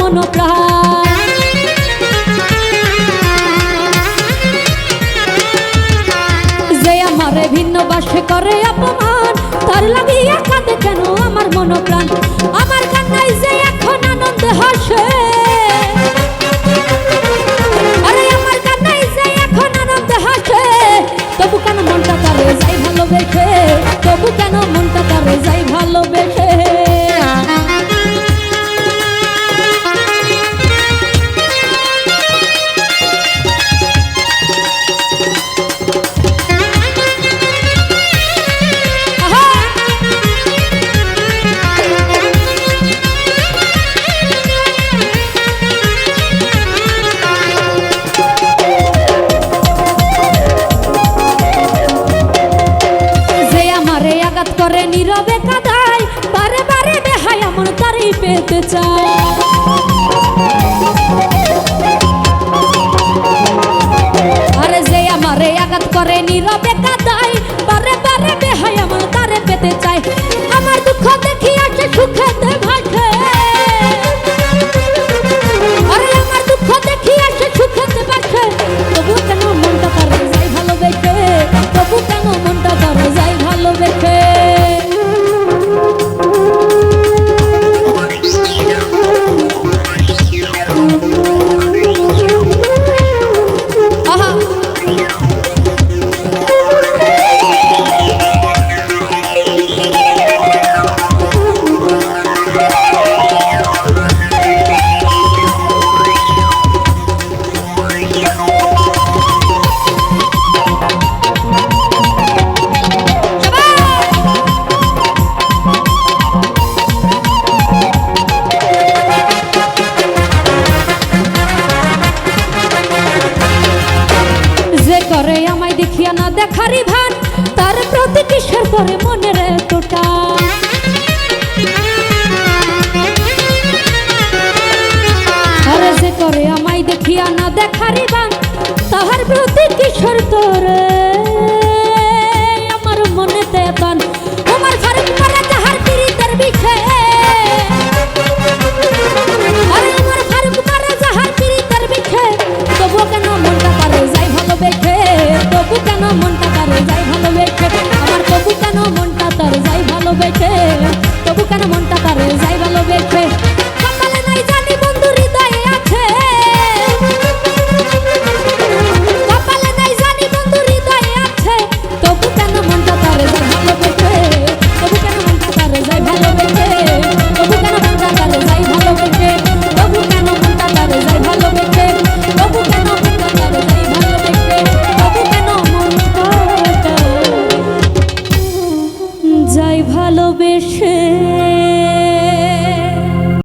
মন প্রাণ। যে আমারে ভিন্ন বাসে করে অপমান, তার লাগিয়া কাঁদে কেন আমার মন প্রাণ। আমার কান্নায় যে এখন আনন্দ হাসে, আরে আমার কান্নায় যে এখন আনন্দ হাসে, তবু কেন মনটা তারে যাই ভালোবেসে, তবু কেন মনটা তারে যাই ভালোবেসে। করে নীরবে কাঁদায়, বারে বারে বেহায়া মন তারই পেতে চায়। আরে যে আমারে আঘাত করে নীরবে কাঁদায়, বারে বারে বেহায়া মন তারে পেতে চায়। আমার দুঃখ দেখি আসে সুখেতে ভাসে, আরে আমার দুঃখ দেখি আসে সুখেতে ভাসে, তবু কেন মনটা তারে যাই ভালোবেসে, তবু কেন মনটা তারে যাই ভালোবেসে। করে আমায় দেখিয়া না দেখারি ভান, তার প্রতি কিসের করে মনের এতটা। আরে যে করে আমায় দেখিয়া না দেখারি ভান, তাহার প্রতি কিসের তোরে আমার মনে দেবান। আমার ফারুক মারা যাহার পীড়িতের বিষে, আরে আমার ফারুক মারা যাহার পীড়িতের বিষে, তবু কেন মনটা তারে যাই ভালোবেসে, তবু কেন মনটা তারে যাই ভালোবেসে। আমার তবু কেন মনটা তারে যাই ভালোবেসে, তবু কেন মনটা তারে যাই ভালোবেসে। কপালে নাই জানি বন্ধু হৃদয়ে আছে, কপালে নাই জানি বন্ধু হৃদয়ে আছে, তবু কেন মনটা তারে যাই ভালোবেসে, তবু কেন মনটা তারে যাই ভালোবেসে, তবু কেন মনটা তারে যাই ভালোবেসে, তবু কেন মনটা তারে যাই ভালোবেসে, তবু কেন মনটা তারে যাই ভালোবেসে, তবু কেন মনটা যাই ভালোবেসে।